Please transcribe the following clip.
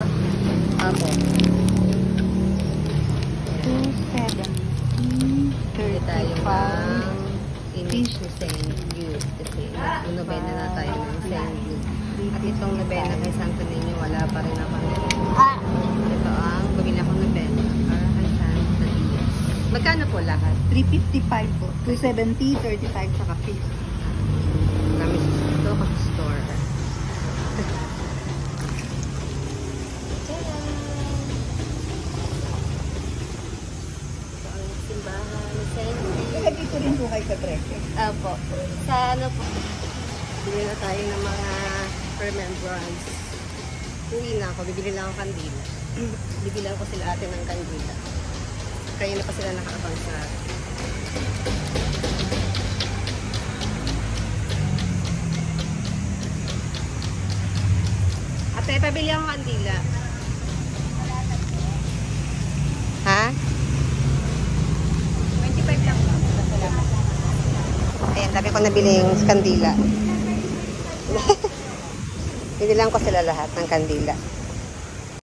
Apo. 270, Hindi tayo 35. ng English ni Saint Jude. Kasi nobena na tayo ng Saint Jude. At itong nobena kay Santo Niño, wala pa rin ako. Ito ang bumili akong nobena para kay Santa Diaz. Magkano po lahat? 355 po. 270, 35, saka 50. Kami ito sa store. Ito ang simbahan ni Saint Jude. Kaya dito rin po kayo sa Trece. Apo. Sa ano po, bili na tayo ng mga remembrance. Uwi na ako, bibili lang ako kandila. Bibilang ko sila ate ng kandila. Kaya na pa sila nakaabang sa ate, pabili ako kandila. Ha? 25 lang po. Salamat. Ayan, sabi ko nabiling kandila. Binilang ko sila lahat ng kandila.